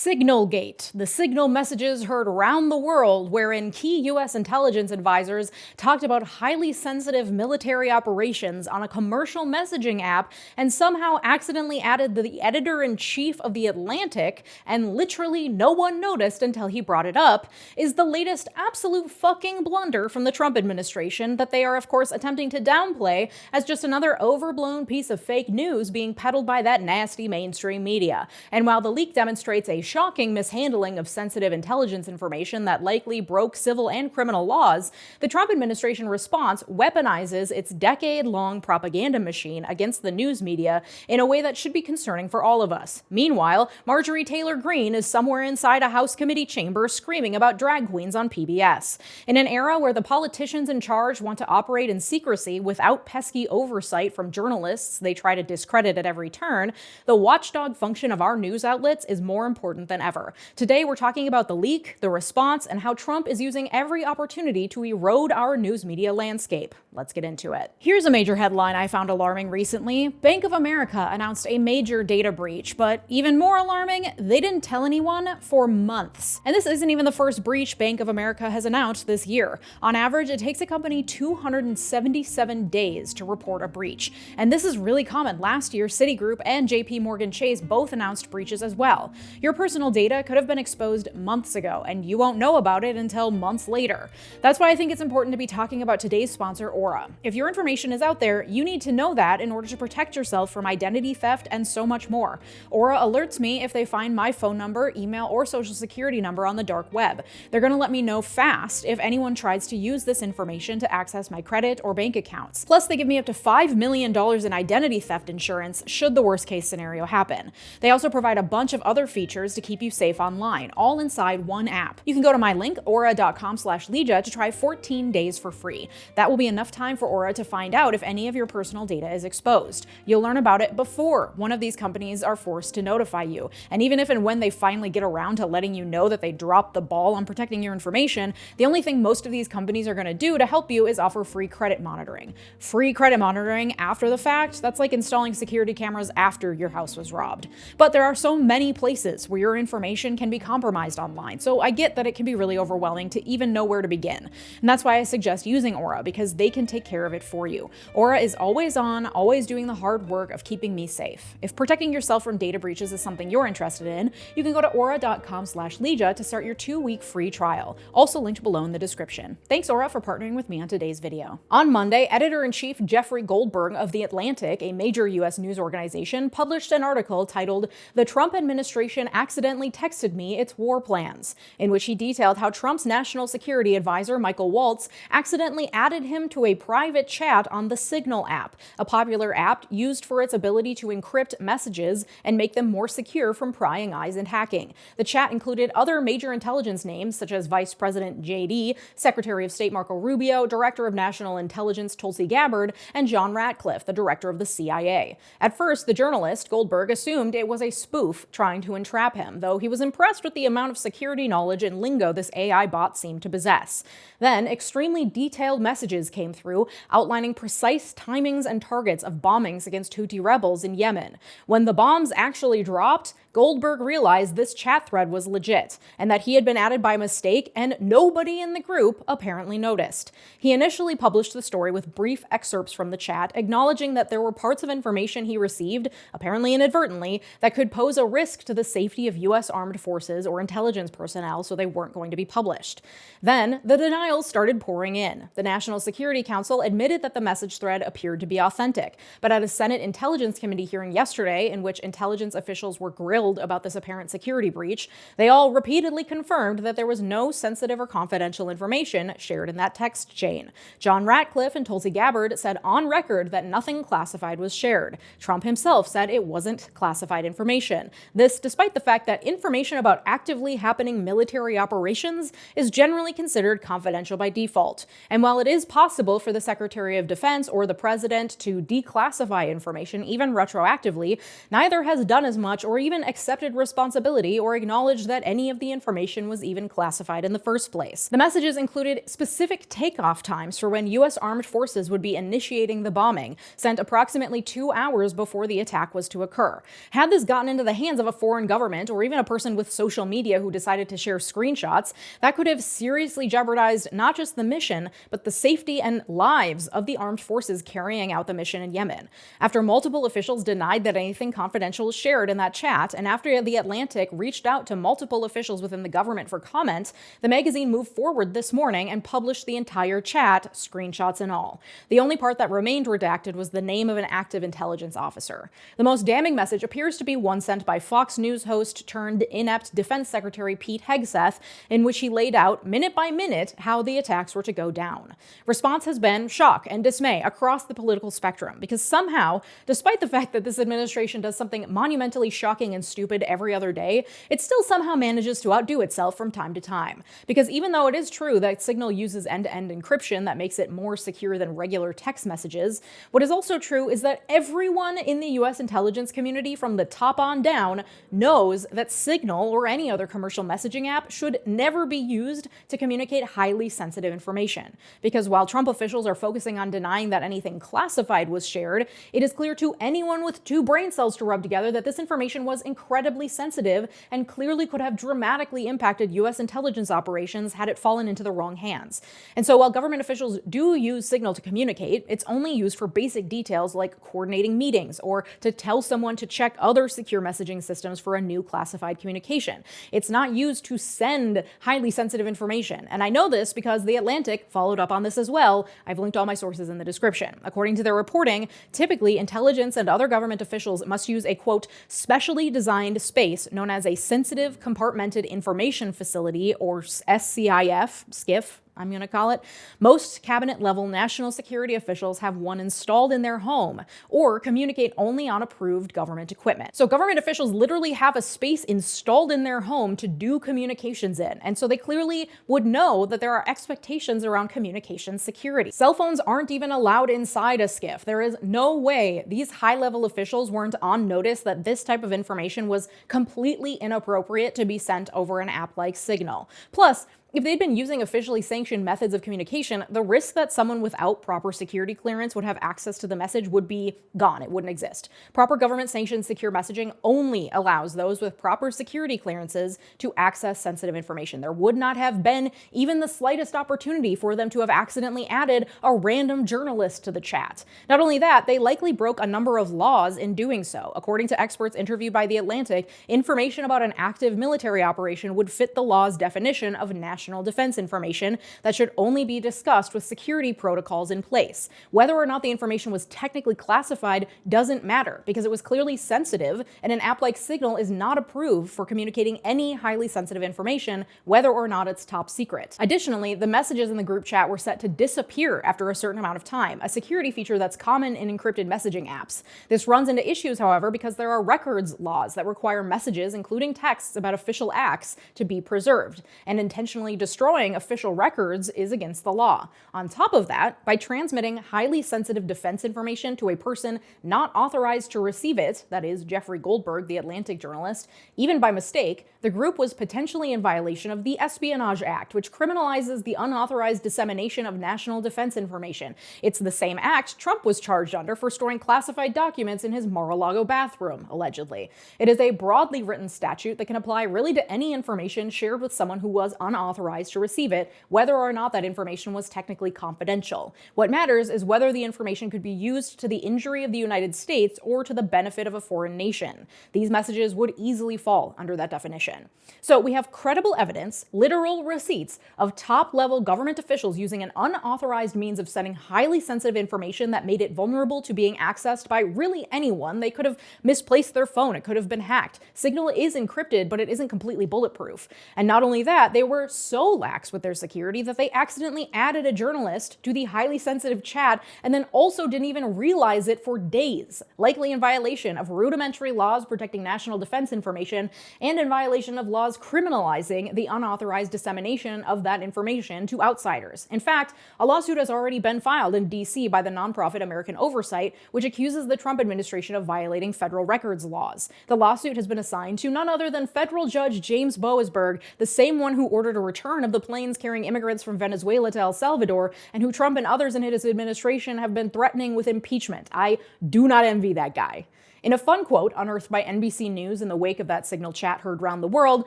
Signalgate, the signal messages heard around the world wherein key U.S. intelligence advisors talked about highly sensitive military operations on a commercial messaging app and somehow accidentally added the editor-in-chief of The Atlantic, and literally no one noticed until he brought it up, is the latest absolute fucking blunder from the Trump administration that they are of course attempting to downplay as just another overblown piece of fake news being peddled by that nasty mainstream media. And while the leak demonstrates a shocking mishandling of sensitive intelligence information that likely broke civil and criminal laws, the Trump administration response weaponizes its decade-long propaganda machine against the news media in a way that should be concerning for all of us. Meanwhile, Marjorie Taylor Greene is somewhere inside a House committee chamber screaming about drag queens on PBS. In an era where the politicians in charge want to operate in secrecy without pesky oversight from journalists they try to discredit at every turn, the watchdog function of our news outlets is more important than ever. Today, we're talking about the leak, the response, and how Trump is using every opportunity to erode our news media landscape. Let's get into it. Here's a major headline I found alarming recently. Bank of America announced a major data breach, but even more alarming, they didn't tell anyone for months. And this isn't even the first breach Bank of America has announced this year. On average, it takes a company 277 days to report a breach. And this is really common. Last year, Citigroup and JP Chase both announced breaches as well. Your personal data could have been exposed months ago, and you won't know about it until months later. That's why I think it's important to be talking about today's sponsor, Aura. If your information is out there, you need to know that in order to protect yourself from identity theft and so much more. Aura alerts me if they find my phone number, email, or social security number on the dark web. They're going to let me know fast if anyone tries to use this information to access my credit or bank accounts. Plus, they give me up to $5 million in identity theft insurance should the worst case scenario happen. They also provide a bunch of other features to keep you safe online, all inside one app. You can go to my link, 𝗬𝗏𝗏𝗧, to try 14 days for free. That will be enough time for Aura to find out if any of your personal data is exposed. You'll learn about it before one of these companies are forced to notify you. And even if and when they finally get around to letting you know that they dropped the ball on protecting your information, the only thing most of these companies are going to do to help you is offer free credit monitoring. Free credit monitoring after the fact? That's like installing security cameras after your house was robbed. But there are so many places where your information can be compromised online, so I get that it can be really overwhelming to even know where to begin. And that's why I suggest using Aura, because they can take care of it for you. Aura is always on, always doing the hard work of keeping me safe. If protecting yourself from data breaches is something you're interested in, you can go to 𝗬𝗏𝗏𝗧 to start your 2-week free trial, also linked below in the description. Thanks, Aura, for partnering with me on today's video. On Monday, editor-in-chief Jeffrey Goldberg of The Atlantic, a major U.S. news organization, published an article titled "The Trump Administration Accidentally Texted Me Its War Plans," in which he detailed how Trump's national security advisor, Michael Waltz, accidentally added him to a private chat on the Signal app, a popular app used for its ability to encrypt messages and make them more secure from prying eyes and hacking. The chat included other major intelligence names such as Vice President JD, Secretary of State Marco Rubio, Director of National Intelligence Tulsi Gabbard, and John Ratcliffe, the director of the CIA. At first, the journalist, Goldberg, assumed it was a spoof trying to entrap him, though he was impressed with the amount of security knowledge and lingo this AI bot seemed to possess. Then, extremely detailed messages came through outlining precise timings and targets of bombings against Houthi rebels in Yemen. When the bombs actually dropped, Goldberg realized this chat thread was legit, and that he had been added by mistake, and nobody in the group apparently noticed. He initially published the story with brief excerpts from the chat, acknowledging that there were parts of information he received, apparently inadvertently, that could pose a risk to the safety of U.S. armed forces or intelligence personnel, so they weren't going to be published. Then, the denials started pouring in. The National Security Council admitted that the message thread appeared to be authentic, but at a Senate Intelligence Committee hearing yesterday, in which intelligence officials were grilled about this apparent security breach, they all repeatedly confirmed that there was no sensitive or confidential information shared in that text chain. John Ratcliffe and Tulsi Gabbard said on record that nothing classified was shared. Trump himself said it wasn't classified information. This despite the fact that information about actively happening military operations is generally considered confidential by default. And while it is possible for the Secretary of Defense or the President to declassify information even retroactively, neither has done as much or even accepted responsibility or acknowledged that any of the information was even classified in the first place. The messages included specific takeoff times for when U.S. armed forces would be initiating the bombing, sent approximately 2 hours before the attack was to occur. Had this gotten into the hands of a foreign government or or even a person with social media who decided to share screenshots, that could have seriously jeopardized not just the mission, but the safety and lives of the armed forces carrying out the mission in Yemen. After multiple officials denied that anything confidential was shared in that chat, and after The Atlantic reached out to multiple officials within the government for comment, the magazine moved forward this morning and published the entire chat, screenshots and all. The only part that remained redacted was the name of an active intelligence officer. The most damning message appears to be one sent by Fox News host turned inept Defense Secretary 𝗕𝗥𝗧, in which he laid out minute by minute how the attacks were to go down. Response has been shock and dismay across the political spectrum, because somehow, despite the fact that this administration does something monumentally shocking and stupid every other day, it still somehow manages to outdo itself from time to time. Because even though it is true that Signal uses end-to-end encryption that makes it more secure than regular text messages, what is also true is that everyone in the US intelligence community from the top on down knows that Signal or any other commercial messaging app should never be used to communicate highly sensitive information. Because while Trump officials are focusing on denying that anything classified was shared, it is clear to anyone with two brain cells to rub together that this information was incredibly sensitive and clearly could have dramatically impacted US intelligence operations had it fallen into the wrong hands. And so while government officials do use Signal to communicate, it's only used for basic details like coordinating meetings or to tell someone to check other secure messaging systems for a new classified communication. It's not used to send highly sensitive information. And I know this because The Atlantic followed up on this as well. I've linked all my sources in the description. According to their reporting, typically intelligence and other government officials must use a, quote, specially designed space known as a sensitive compartmented information facility, or SCIF, I'm going to call it. Most cabinet-level national security officials have one installed in their home or communicate only on approved government equipment. So government officials literally have a space installed in their home to do communications in, and so they clearly would know that there are expectations around communication security. Cell phones aren't even allowed inside a SCIF. There is no way these high-level officials weren't on notice that this type of information was completely inappropriate to be sent over an app like Signal. Plus, if they'd been using officially sanctioned methods of communication, the risk that someone without proper security clearance would have access to the message would be gone. It wouldn't exist. Proper government-sanctioned secure messaging only allows those with proper security clearances to access sensitive information. There would not have been even the slightest opportunity for them to have accidentally added a random journalist to the chat. Not only that, they likely broke a number of laws in doing so. According to experts interviewed by The Atlantic, information about an active military operation would fit the law's definition of national defense information that should only be discussed with security protocols in place. Whether or not the information was technically classified doesn't matter, because it was clearly sensitive, and an app like Signal is not approved for communicating any highly sensitive information, whether or not it's top secret. Additionally, the messages in the group chat were set to disappear after a certain amount of time, a security feature that's common in encrypted messaging apps. This runs into issues, however, because there are records laws that require messages, including texts about official acts, to be preserved, and intentionally destroying official records is against the law. On top of that, by transmitting highly sensitive defense information to a person not authorized to receive it, that is Jeffrey Goldberg, the Atlantic journalist, even by mistake, the group was potentially in violation of the Espionage Act, which criminalizes the unauthorized dissemination of national defense information. It's the same act Trump was charged under for storing classified documents in his Mar-a-Lago bathroom, allegedly. It is a broadly written statute that can apply really to any information shared with someone who was unauthorized to receive it, whether or not that information was technically confidential. What matters is whether the information could be used to the injury of the United States or to the benefit of a foreign nation. These messages would easily fall under that definition. So we have credible evidence, literal receipts, of top-level government officials using an unauthorized means of sending highly sensitive information that made it vulnerable to being accessed by really anyone. They could have misplaced their phone. It could have been hacked. Signal is encrypted, but it isn't completely bulletproof. And not only that, they were so lax with their security that they accidentally added a journalist to the highly sensitive chat and then also didn't even realize it for days, likely in violation of rudimentary laws protecting national defense information and in violation of laws criminalizing the unauthorized dissemination of that information to outsiders. In fact, a lawsuit has already been filed in D.C. by the nonprofit American Oversight, which accuses the Trump administration of violating federal records laws. The lawsuit has been assigned to none other than federal judge James Boasberg, the same one who ordered a return of the planes carrying immigrants from Venezuela to El Salvador, and who Trump and others in his administration have been threatening with impeachment. I do not envy that guy. In a fun quote unearthed by NBC News in the wake of that Signal chat heard round the world,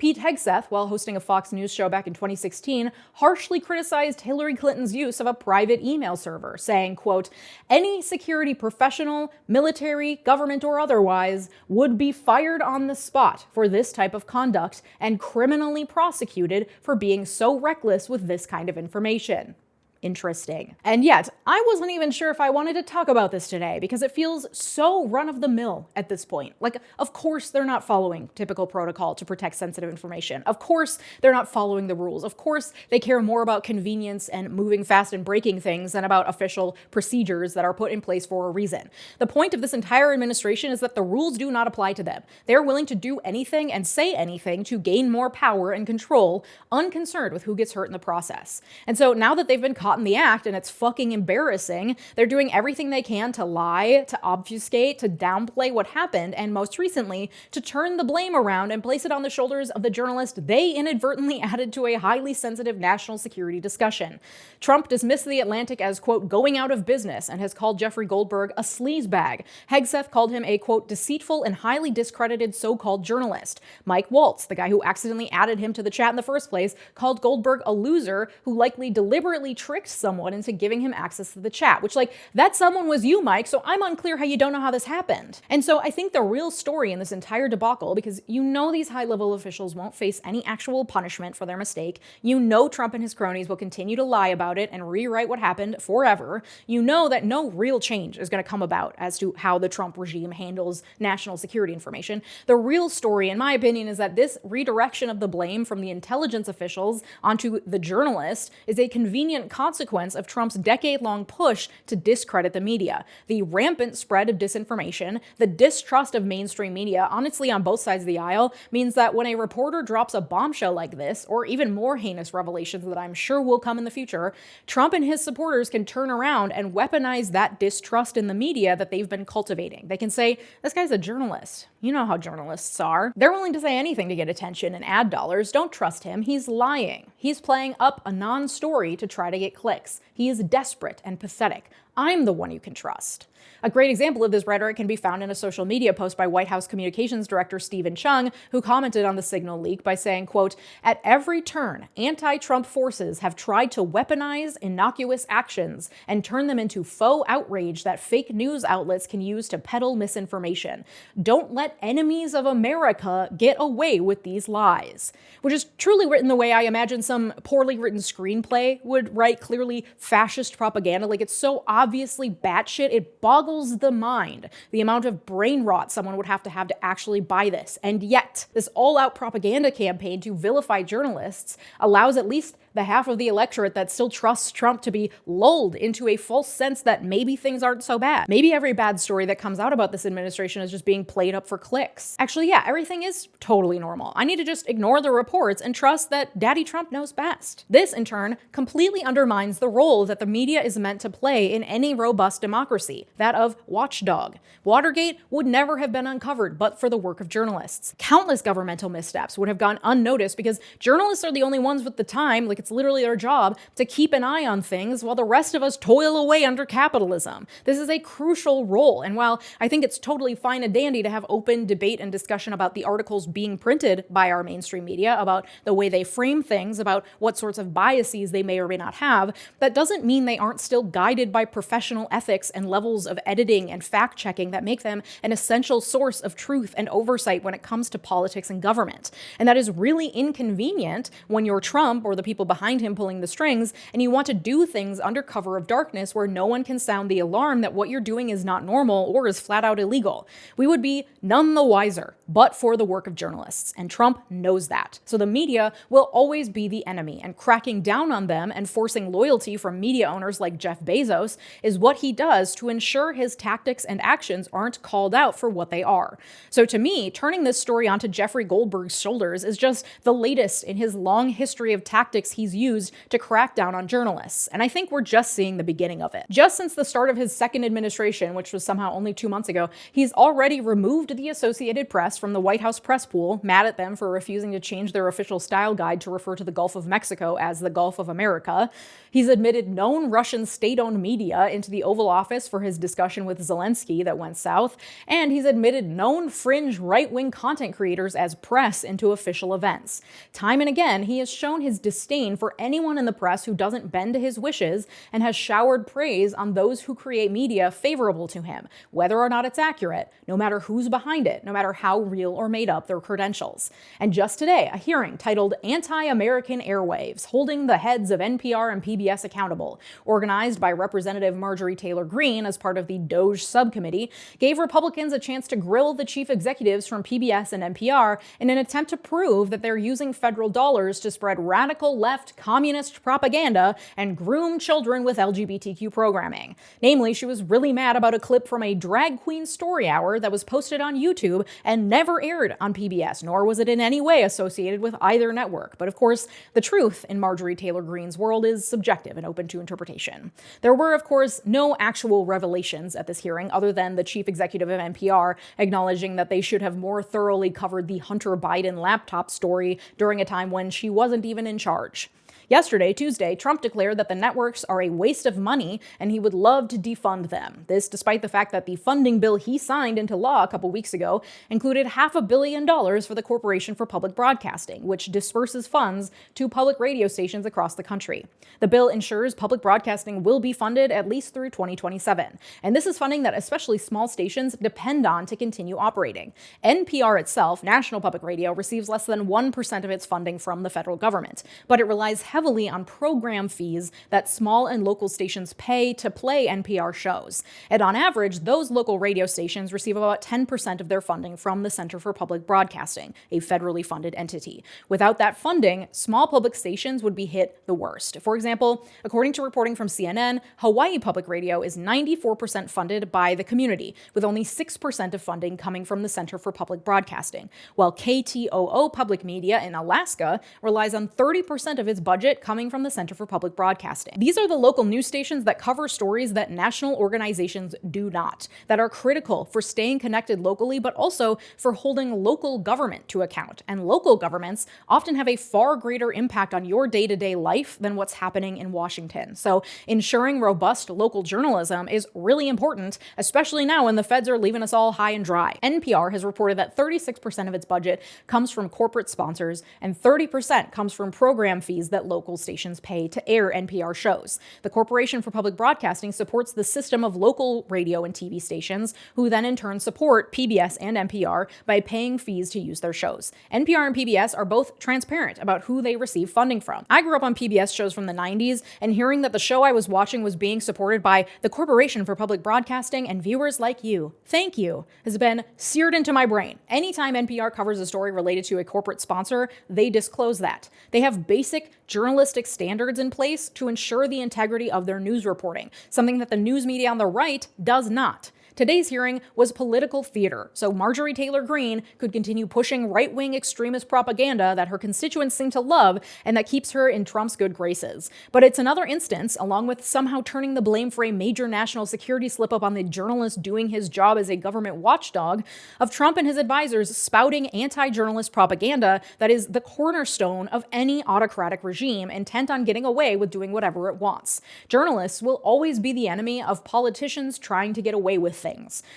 𝗕𝗥𝗧, while hosting a Fox News show back in 2016, harshly criticized Hillary Clinton's use of a private email server, saying, quote, "Any security professional, military, government, or otherwise, would be fired on the spot for this type of conduct and criminally prosecuted for being so reckless with this kind of information." Interesting. And yet, I wasn't even sure if I wanted to talk about this today because it feels so run-of-the-mill at this point. Like, of course they're not following typical protocol to protect sensitive information. Of course they're not following the rules. Of course they care more about convenience and moving fast and breaking things than about official procedures that are put in place for a reason. The point of this entire administration is that the rules do not apply to them. They're willing to do anything and say anything to gain more power and control, unconcerned with who gets hurt in the process. And so now that they've been caught in the act and it's fucking embarrassing, they're doing everything they can to lie, to obfuscate, to downplay what happened, and most recently, to turn the blame around and place it on the shoulders of the journalist they inadvertently added to a highly sensitive national security discussion. Trump dismissed The Atlantic as, quote, going out of business and has called Jeffrey Goldberg a sleazebag. 𝗦𝗥𝗧 called him a, quote, deceitful and highly discredited so-called journalist. Mike Waltz, the guy who accidentally added him to the chat in the first place, called Goldberg a loser who likely deliberately tricked someone into giving him access to the chat, which, like, that someone was you, Mike, so I'm unclear how you don't know how this happened. And so I think the real story in this entire debacle, because you know these high-level officials won't face any actual punishment for their mistake, you know Trump and his cronies will continue to lie about it and rewrite what happened forever, you know that no real change is going to come about as to how the Trump regime handles national security information. The real story, in my opinion, is that this redirection of the blame from the intelligence officials onto the journalist is a convenient consequence of Trump's decade-long push to discredit the media. The rampant spread of disinformation, the distrust of mainstream media, honestly on both sides of the aisle, means that when a reporter drops a bombshell like this, or even more heinous revelations that I'm sure will come in the future, Trump and his supporters can turn around and weaponize that distrust in the media that they've been cultivating. They can say, this guy's a journalist. You know how journalists are. They're willing to say anything to get attention and ad dollars. Don't trust him. He's lying. He's playing up a non-story to try to get clicks. He is desperate and pathetic. I'm the one you can trust. A great example of this rhetoric can be found in a social media post by White House Communications Director Stephen Chung, who commented on the Signal leak by saying, quote, at every turn, anti-Trump forces have tried to weaponize innocuous actions and turn them into faux outrage that fake news outlets can use to peddle misinformation. Don't let enemies of America get away with these lies. Which is truly written the way I imagine some poorly written screenplay would write clearly fascist propaganda. Like, it's so obviously batshit, it boggles the mind, the amount of brain rot someone would have to actually buy this. And yet, this all-out propaganda campaign to vilify journalists allows at least the half of the electorate that still trusts Trump to be lulled into a false sense that maybe things aren't so bad. Maybe every bad story that comes out about this administration is just being played up for clicks. Actually, yeah, everything is totally normal. I need to just ignore the reports and trust that Daddy Trump knows best. This, in turn, completely undermines the role that the media is meant to play in any robust democracy, that of watchdog. Watergate would never have been uncovered but for the work of journalists. Countless governmental missteps would have gone unnoticed because journalists are the only ones with the time, like it's literally their job, to keep an eye on things while the rest of us toil away under capitalism. This is a crucial role, and while I think it's totally fine and dandy to have open debate and discussion about the articles being printed by our mainstream media, about the way they frame things, about what sorts of biases they may or may not have, that doesn't mean they aren't still guided by professional ethics and levels of editing and fact-checking that make them an essential source of truth and oversight when it comes to politics and government. And that is really inconvenient when you're Trump or the people behind him pulling the strings, and you want to do things under cover of darkness where no one can sound the alarm that what you're doing is not normal or is flat out illegal. We would be none the wiser but for the work of journalists, and Trump knows that. So the media will always be the enemy, and cracking down on them and forcing loyalty from media owners like Jeff Bezos is what he does to ensure his tactics and actions aren't called out for what they are. So to me, turning this story onto Jeffrey Goldberg's shoulders is just the latest in his long history of tactics he's used to crack down on journalists, and I think we're just seeing the beginning of it. Just since the start of his second administration, which was somehow only 2 months ago, he's already removed the Associated Press from the White House press pool, mad at them for refusing to change their official style guide to refer to the Gulf of Mexico as the Gulf of America. He's admitted known Russian state-owned media into the Oval Office for his discussion with Zelensky that went south, and he's admitted known fringe right-wing content creators as press into official events. Time and again, he has shown his disdain for anyone in the press who doesn't bend to his wishes and has showered praise on those who create media favorable to him, whether or not it's accurate, no matter who's behind it, no matter how real or made up their credentials. And just today, a hearing titled Anti-American Airwaves, Holding the Heads of NPR and PBS Accountable, organized by Representative Marjorie Taylor Greene as part of the DOJ subcommittee, gave Republicans a chance to grill the chief executives from PBS and NPR in an attempt to prove that they're using federal dollars to spread radical left communist propaganda and groom children with LGBTQ programming. Namely, she was really mad about a clip from a drag queen story hour that was posted on YouTube and never aired on PBS, nor was it in any way associated with either network. But of course, the truth in Marjorie Taylor Greene's world is subjective and open to interpretation. There were, of course, no actual revelations at this hearing other than the chief executive of NPR acknowledging that they should have more thoroughly covered the Hunter Biden laptop story during a time when she wasn't even in charge. Yesterday, Tuesday, Trump declared that the networks are a waste of money and he would love to defund them. This despite the fact that the funding bill he signed into law a couple weeks ago included $500 million for the Corporation for Public Broadcasting, which disperses funds to public radio stations across the country. The bill ensures public broadcasting will be funded at least through 2027. And this is funding that especially small stations depend on to continue operating. NPR itself, National Public Radio, receives less than 1% of its funding from the federal government, but it relies heavily on program fees that small and local stations pay to play NPR shows. And on average, those local radio stations receive about 10% of their funding from the Center for Public Broadcasting, a federally funded entity. Without that funding, small public stations would be hit the worst. For example, according to reporting from CNN, Hawaii Public Radio is 94% funded by the community, with only 6% of funding coming from the Center for Public Broadcasting, while KTOO Public Media in Alaska relies on 30% of its budget coming from the Center for Public Broadcasting. These are the local news stations that cover stories that national organizations do not, that are critical for staying connected locally, but also for holding local government to account. And local governments often have a far greater impact on your day-to-day life than what's happening in Washington. So ensuring robust local journalism is really important, especially now when the feds are leaving us all high and dry. NPR has reported that 36% of its budget comes from corporate sponsors and 30% comes from program fees that local stations pay to air NPR shows. The Corporation for Public Broadcasting supports the system of local radio and TV stations, who then in turn support PBS and NPR by paying fees to use their shows. NPR and PBS are both transparent about who they receive funding from. I grew up on PBS shows from the 90s, and hearing that the show I was watching was being supported by the Corporation for Public Broadcasting and viewers like you, thank you, has been seared into my brain. Anytime NPR covers a story related to a corporate sponsor, they disclose that. They have basic journalistic standards in place to ensure the integrity of their news reporting, something that the news media on the right does not. Today's hearing was political theater, so Marjorie Taylor Greene could continue pushing right-wing extremist propaganda that her constituents seem to love and that keeps her in Trump's good graces. But it's another instance, along with somehow turning the blame for a major national security slip-up on the journalist doing his job as a government watchdog, of Trump and his advisors spouting anti-journalist propaganda that is the cornerstone of any autocratic regime intent on getting away with doing whatever it wants. Journalists will always be the enemy of politicians trying to get away with things.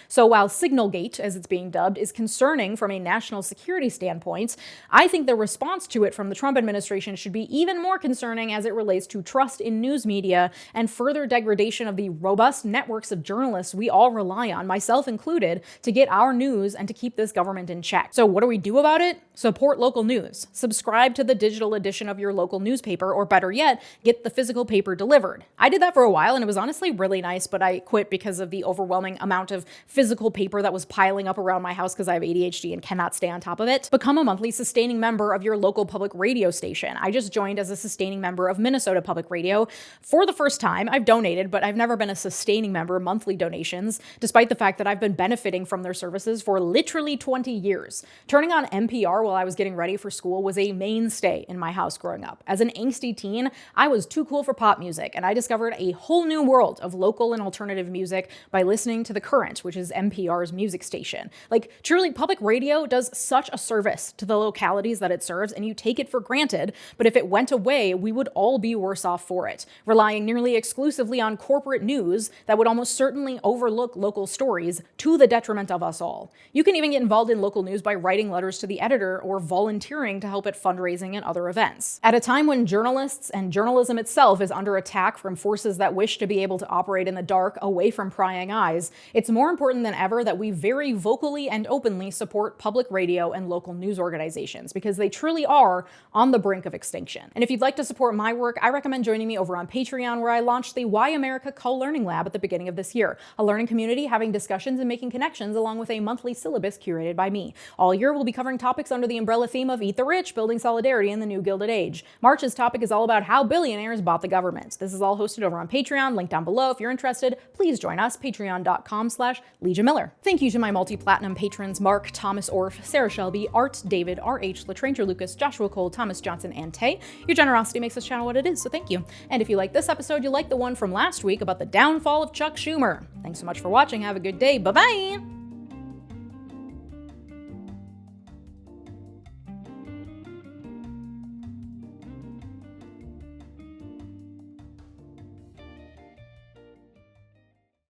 So while Signalgate, as it's being dubbed, is concerning from a national security standpoint, I think the response to it from the Trump administration should be even more concerning as it relates to trust in news media and further degradation of the robust networks of journalists we all rely on, myself included, to get our news and to keep this government in check. So what do we do about it? Support local news. Subscribe to the digital edition of your local newspaper, or better yet, get the physical paper delivered. I did that for a while and it was honestly really nice, but I quit because of the overwhelming amount amount of physical paper that was piling up around my house because I have ADHD and cannot stay on top of it. Become a monthly sustaining member of your local public radio station. I just joined as a sustaining member of Minnesota Public Radio for the first time. I've donated, but I've never been a sustaining member, monthly donations, despite the fact that I've been benefiting from their services for literally 20 years. Turning on NPR while I was getting ready for school was a mainstay in my house growing up. As an angsty teen, I was too cool for pop music, and I discovered a whole new world of local and alternative music by listening to The Current, which is NPR's music station. Like, truly, public radio does such a service to the localities that it serves, and you take it for granted, but if it went away, we would all be worse off for it, relying nearly exclusively on corporate news that would almost certainly overlook local stories to the detriment of us all. You can even get involved in local news by writing letters to the editor or volunteering to help at fundraising and other events. At a time when journalists and journalism itself is under attack from forces that wish to be able to operate in the dark away from prying eyes, it's more important than ever that we very vocally and openly support public radio and local news organizations, because they truly are on the brink of extinction. And if you'd like to support my work, I recommend joining me over on Patreon, where I launched the Why America Co-Learning Lab at the beginning of this year, a learning community having discussions and making connections along with a monthly syllabus curated by me. All year, we'll be covering topics under the umbrella theme of Eat the Rich, building solidarity in the new Gilded Age. March's topic is all about how billionaires bought the government. This is all hosted over on Patreon, link down below. If you're interested, please join us, patreon.com/LeejaMiller. Thank you to my multi-platinum patrons Mark, Thomas Orff, Sarah Shelby, Art, David, R.H., LaTranger Lucas, Joshua Cole, Thomas Johnson, and Tay. Your generosity makes this channel what it is, so thank you. And if you like this episode, you'll like the one from last week about the downfall of Chuck Schumer. Thanks so much for watching. Have a good day. Bye-bye!